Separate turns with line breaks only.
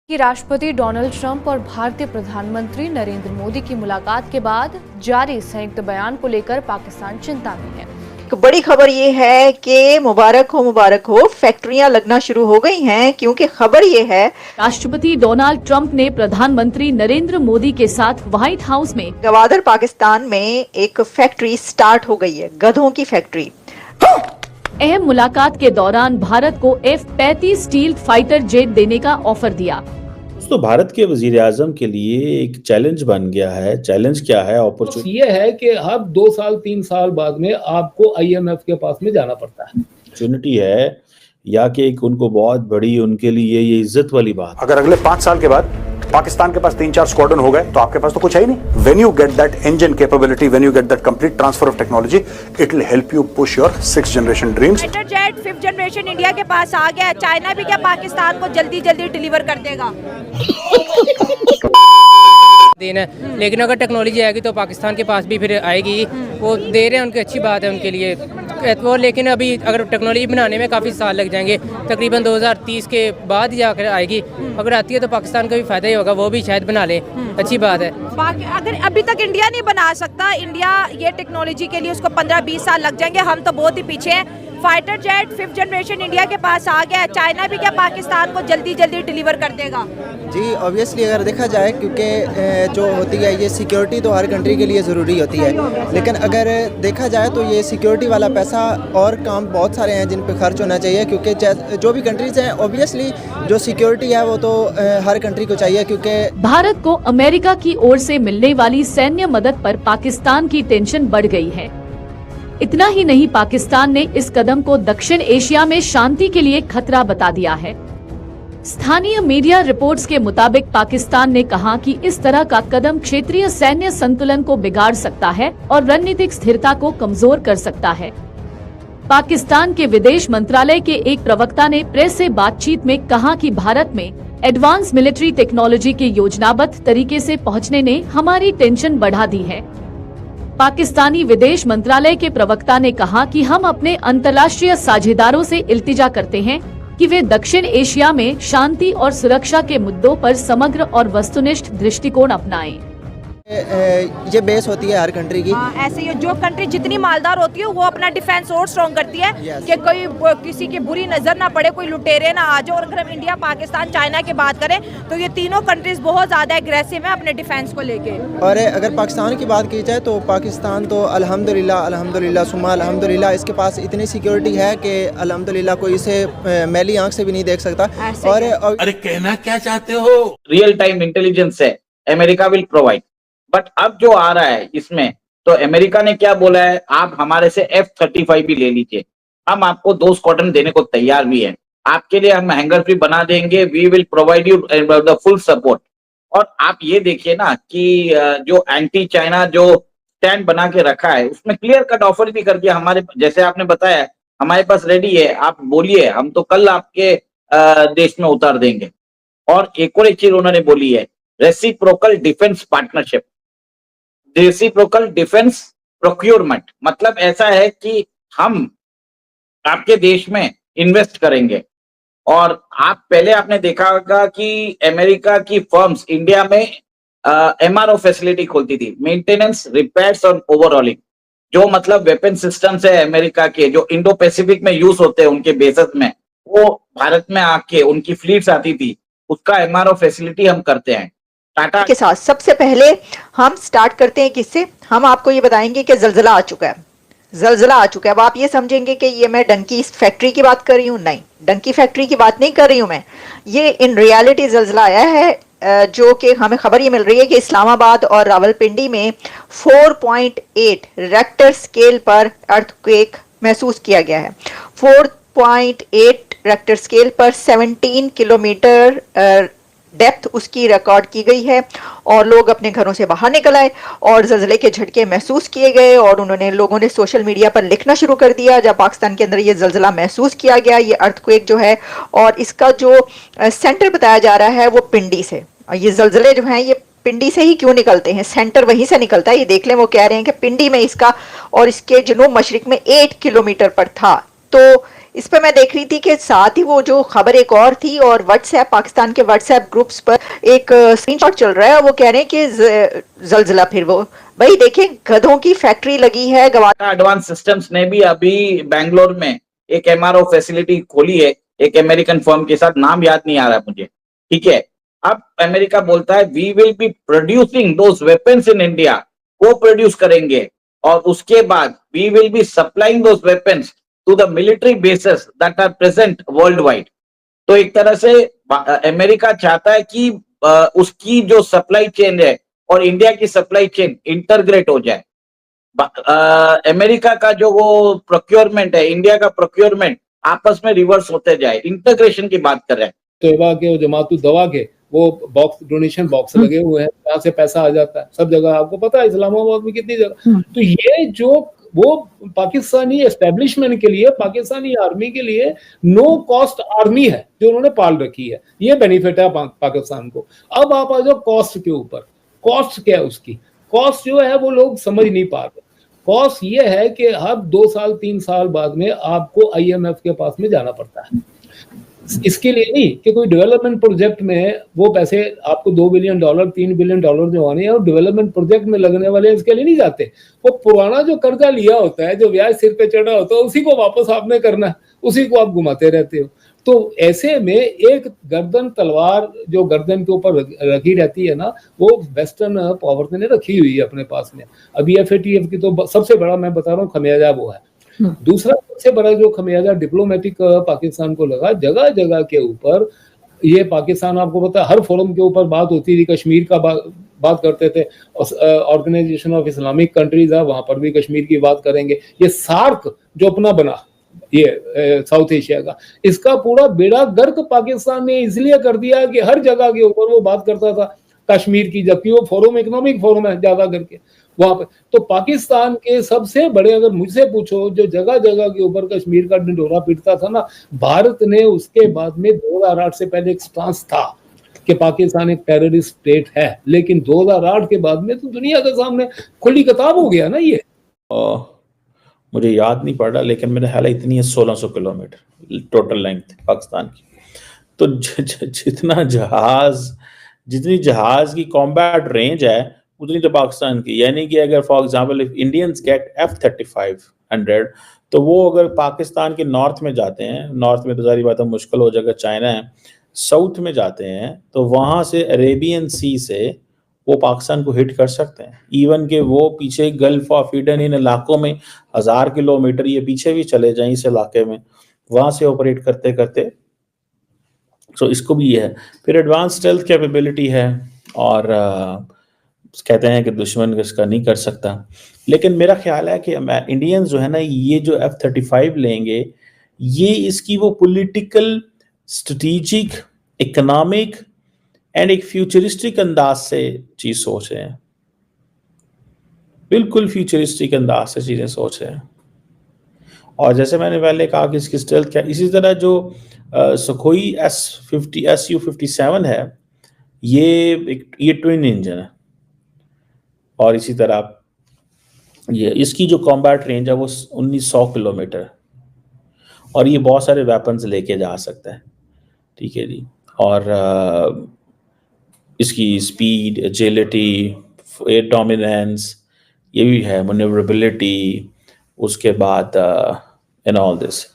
कि राष्ट्रपति Donald Trump और भारतीय प्रधानमंत्री नरेंद्र मोदी की मुलाकात के बाद जारी संयुक्त बयान को लेकर पाकिस्तान चिंता में है।
एक बड़ी खबर ये है कि मुबारक हो, फैक्ट्रियां लगना शुरू हो गई हैं, क्योंकि खबर ये है
राष्ट्रपति डोनाल्ड ट्रंप ने प्रधानमंत्री नरेंद्र मोदी के साथ व्हाइट हाउस में
गवादर पाकिस्तान में एक फैक्ट्री स्टार्ट हो गई है, गधों की फैक्ट्री।
अहम मुलाकात के दौरान भारत को F-35 स्टील फाइटर जेट देने का ऑफर दिया।
तो भारत के वजीर आजम के लिए एक चैलेंज बन गया है। चैलेंज क्या है?
अपॉर्चुनिटी ये है कि अब 2 साल 3 साल बाद में आपको IMF के पास में जाना पड़ता है।
अपॉर्चुनिटी है या कि एक उनको बहुत बड़ी, उनके लिए ये इज्जत वाली बात।
अगर अगले 5 साल के बाद पाकिस्तान के पास 3-4 स्क्वाड्रन हो गए तो आपके पास तो कुछ है ही नहीं। When you get that engine capability, when you get that complete transfer of technology, it will help you push your 6th generation dreams.
Fighter jet 5th generation India के पास आ गया। चाइना भी क्या पाकिस्तान को जल्दी डिलीवर कर देगा।
देना है, लेकिन अगर टेक्नोलॉजी आएगी तो पाकिस्तान के पास भी फिर आएगी। वो दे रहे हैं, उनकी अच्छी बात है उनके लिए वो, लेकिन अभी अगर टेक्नोलॉजी बनाने में काफ़ी साल लग जाएंगे, तकरीबन 2030 के बाद ही जाकर आएगी। अगर आती है तो पाकिस्तान का भी फायदा ही होगा, वो भी शायद बना ले, अच्छी बात है।
अगर अभी तक इंडिया नहीं बना सकता, इंडिया ये टेक्नोलॉजी के लिए उसको 15-20 साल लग जाएंगे। हम तो बहुत ही पीछे हैं। Fighter jet 5th generation India के पास आ गया। चाइना भी क्या पाकिस्तान को जल्दी डिलीवर कर देगा।
जी ऑब्वियसली अगर देखा जाए, क्योंकि जो होती है ये सिक्योरिटी तो हर कंट्री के लिए ज़रूरी होती है, लेकिन अगर देखा जाए तो ये सिक्योरिटी वाला पैसा और काम बहुत सारे हैं जिन पे खर्च होना चाहिए, क्योंकि जो भी कंट्रीज हैं ऑब्वियसली जो सिक्योरिटी है वो तो हर कंट्री को चाहिए। क्योंकि
भारत को अमेरिका की ओर से मिलने वाली सैन्य मदद पर पाकिस्तान की टेंशन बढ़ गई है। इतना ही नहीं, पाकिस्तान ने इस कदम को दक्षिण एशिया में शांति के लिए खतरा बता दिया है। स्थानीय मीडिया रिपोर्ट्स के मुताबिक पाकिस्तान ने कहा कि इस तरह का कदम क्षेत्रीय सैन्य संतुलन को बिगाड़ सकता है और रणनीतिक स्थिरता को कमजोर कर सकता है। पाकिस्तान के विदेश मंत्रालय के एक प्रवक्ता ने प्रेस से बातचीत में कहा कि भारत में एडवांस मिलिट्री टेक्नोलॉजी के योजनाबद्ध तरीके से पहुंचने ने हमारी टेंशन बढ़ा दी है। पाकिस्तानी विदेश मंत्रालय के प्रवक्ता ने कहा कि हम अपने अंतर्राष्ट्रीय साझेदारों से इल्तिजा करते हैं कि वे दक्षिण एशिया में शांति और सुरक्षा के मुद्दों पर समग्र और वस्तुनिष्ठ दृष्टिकोण अपनाएं।
ये बेस होती है हर कंट्री की।
ऐसे ही जो कंट्री जितनी मालदार होती है वो अपना डिफेंस और स्ट्रॉन्ग करती है कि कोई किसी की बुरी नजर ना पड़े, कोई लुटेरे ना आ जाए। और अगर हम इंडिया, पाकिस्तान, चाइना की बात करें तो ये तीनों कंट्रीज बहुत ज्यादा एग्रेसिव है अपने डिफेंस को लेके।
और अगर पाकिस्तान की बात की जाए तो पाकिस्तान तो अल्हम्दुलिल्लाह सुम्मा अल्हम्दुलिल्लाह इसके पास इतनी सिक्योरिटी है कि अल्हम्दुलिल्लाह कोई इसे मैली आंख से भी नहीं देख सकता। और
अरे कहना क्या चाहते हो? रियल टाइम इंटेलिजेंस है, अमेरिका विल प्रोवाइड। बट अब जो आ रहा है इसमें, तो अमेरिका ने क्या बोला है, आप हमारे से F-35 भी ले लीजिए, हम आपको 2 स्क्वाड्रन देने को तैयार भी है, आपके लिए हम हैंगर फ्री बना देंगे, we will provide you the full support. और आप ये देखिए ना कि जो एंटी चाइना जो स्टैंड बना के रखा है, उसमें क्लियर कट ऑफर भी कर दिया। हमारे, जैसे आपने बताया, हमारे पास रेडी है, आप बोलिए, हम तो कल आपके देश में उतार देंगे। और एक और एक चीज उन्होंने बोली है, reciprocal defence partnership, reciprocal defence procurement. मतलब ऐसा है कि हम आपके देश में इन्वेस्ट करेंगे। और आपने देखा होगा कि अमेरिका की फर्म्स इंडिया में MRO फैसिलिटी खोलती थी, मेंटेनेंस, रिपेयर्स और ओवरऑलिंग। जो मतलब वेपन सिस्टम्स है अमेरिका के, जो इंडो पैसिफिक में यूज होते हैं उनके बेसेस में, वो भारत में आके उनकी फ्लीट्स आती थी, उसका MRO फैसिलिटी हम करते हैं टाटा
के साथ। सबसे पहले हम स्टार्ट करते हैं किससे? हम आपको ये बताएंगे कि जलजला आ चुका है, जलजला आ चुका है। अब आप ये समझेंगे कि ये मैं डंकी फैक्ट्री की बात कर रही हूँ। नहीं, डंकी फैक्ट्री की बात नहीं कर रही हूँ मैं। ये इन रियलिटी जलजला आया है, जो कि हमें खबर ये मिल रही है कि इस्लामाबाद और रावलपिंडी में 4.8 रेक्टर स्केल पर अर्थक्वेक महसूस किया गया है। 4.8 रेक्टर स्केल पर 17 किलोमीटर डेप्थ उसकी रिकॉर्ड की गई है। और लोग अपने घरों से बाहर निकल आए और जलजले के झटके महसूस किए गए, और लोगों ने सोशल मीडिया पर लिखना शुरू कर दिया जब पाकिस्तान के अंदर ये जलजला महसूस किया गया, ये अर्थक्वेक जो है। और इसका जो सेंटर बताया जा रहा है वो पिंडी से। और ये जलजले जो हैं ये पिंडी से ही क्यों निकलते हैं, सेंटर वहीं से निकलता है। ये देख लें, वो कह रहे हैं कि पिंडी में इसका और इसके जनूब मशरिक में 8 किलोमीटर पर था। तो इस पर मैं देख रही थी कि साथ ही वो जो खबर एक और थी, और व्हाट्सएप, पाकिस्तान के व्हाट्सएप ग्रुप्स पर एक स्क्रीनशॉट चल रहा है, वो कह रहे हैं कि जलजिला फिर वो भाई देखें गधों की फैक्ट्री लगी है।
एडवांस सिस्टम्स ने भी अभी बैंगलोर में एक एमआरओ फैसिलिटी खोली है एक अमेरिकन फर्म के साथ, नाम याद नहीं आ रहा है मुझे, ठीक है। अब अमेरिका बोलता है we will be producing those weapons in India, वो प्रोड्यूस करेंगे और उसके बाद we will be supplying those weapons to the military bases that are present worldwide. तो एक तरह से अमेरिका चाहता है कि उसकी जो सप्लाई चेन है और इंडिया की सप्लाई चेन इंटरग्रेट हो जाए। अमेरिका का जो वो प्रोक्योरमेंट है, इंडिया का प्रोक्योरमेंट आपस में रिवर्स होते जाए, इंटीग्रेशन की बात कर रहे हैं।
तोयबा के जमातु दवा के वो बॉक्स, डोनेशन बॉक्स लगे हुए हैं, यहाँ से पैसा आ जाता है सब जगह, आपको पता है इस्लामाबाद में कितनी जगह। तो ये जो वो पाकिस्तानी एस्टेब्लिशमेंट के लिए, पाकिस्तानी आर्मी के लिए नो कॉस्ट आर्मी है जो उन्होंने पाल रखी है, ये बेनिफिट है पाकिस्तान को। अब आप आ जाओ कॉस्ट के ऊपर। कॉस्ट क्या है उसकी? कॉस्ट जो है वो लोग समझ नहीं पा रहे। कॉस्ट ये है कि अब 2 साल 3 साल बाद में आपको IMF के पास में जाना पड़ता है। इसके लिए नहीं कि कोई डेवलपमेंट प्रोजेक्ट में वो पैसे आपको $2 बिलियन, $3 बिलियन जो आने हैं और डेवलपमेंट प्रोजेक्ट में लगने वाले इसके लिए नहीं जाते। वो पुराना जो कर्जा लिया होता है, जो ब्याज सिर पे चढ़ा होता है, उसी को वापस आपने करना है, उसी को आप घुमाते रहते हो। तो ऐसे में एक गर्दन तलवार जो गर्दन के ऊपर रखी रहती है ना, वो वेस्टर्न पावर्स ने रखी हुई है अपने पास में। अभी FATF की तो सबसे बड़ा मैं बता रहा हूँ खमियाजा वो है। दूसरा सबसे बड़ा जो खमियाजा डिप्लोमेटिक पाकिस्तान को लगा, जगह जगह के ऊपर ये पाकिस्तान, आपको पता है हर फोरम के ऊपर बात होती थी, कश्मीर का बात करते थे, ऑर्गेनाइजेशन ऑफ इस्लामिक कंट्रीज है वहां पर भी कश्मीर की बात करेंगे। ये सार्क जो अपना बना ये साउथ एशिया का, इसका पूरा बेड़ा गर्क पाकिस्तान ने इसलिए कर दिया कि हर जगह के ऊपर वो बात करता था कश्मीर की, जबकि वो फोरम इकोनॉमिक फोरम है ज्यादा करके वहां पर। तो पाकिस्तान के सबसे बड़े, अगर मुझसे पूछो, जो जगह जगह के ऊपर कश्मीर का ढिंढोरा पीटता था ना, भारत ने उसके बाद में 2008 से पहले एक स्टांस था कि पाकिस्तान एक टेररिस्ट स्टेट है, लेकिन 2008 के बाद में तो दुनिया के सामने खुली किताब हो गया ना ये।
मुझे याद नहीं पड़ रहा, लेकिन मेरा ख्याल इतनी है 1600 किलोमीटर टोटल लेंथ पाकिस्तान की। तो जितनी जहाज की कॉम्बैट रेंज है उतनी तो पाकिस्तान की। यानी कि अगर for example if Indians get F-3500, तो वो अगर पाकिस्तान के नॉर्थ में जाते हैं, नॉर्थ में तो सारी बात मुश्किल हो जाएगा, चाइना है, साउथ में जाते हैं तो वहां से अरेबियन सी से वो पाकिस्तान को हिट कर सकते हैं। इवन के वो पीछे गल्फ ऑफ ईडन इन इलाकों में 1000 किलोमीटर ये पीछे भी चले जाएं इस इलाके में, वहां से ऑपरेट करते करते। सो इसको भी ये है। फिर एडवांस स्टेल्थ कैपेबिलिटी है, और कहते हैं कि दुश्मन इसका नहीं कर सकता। लेकिन मेरा ख्याल है कि इंडियंस जो है ना, ये जो F-35 लेंगे, ये इसकी वो पॉलिटिकल, स्ट्रेटेजिक, इकोनॉमिक एंड एक फ्यूचरिस्टिक अंदाज से चीज सोच रहे हैं, बिल्कुल फ्यूचरिस्टिक अंदाज से चीजें सोच रहे हैं। और जैसे मैंने पहले कहा कि इसकी स्टेल्थ क्या, इसी तरह जो सुखोई Su-57 है, ये ट्विन इंजन है, और इसी तरह ये इसकी जो कॉम्बैट रेंज है वो 1900 किलोमीटर, और ये बहुत सारे वेपन्स लेके जा सकता है, ठीक है जी। और इसकी स्पीड, एजिलिटी, एयर डोमिनेंस, ये भी है, मैन्यूवरेबिलिटी, उसके बाद इन ऑल दिस।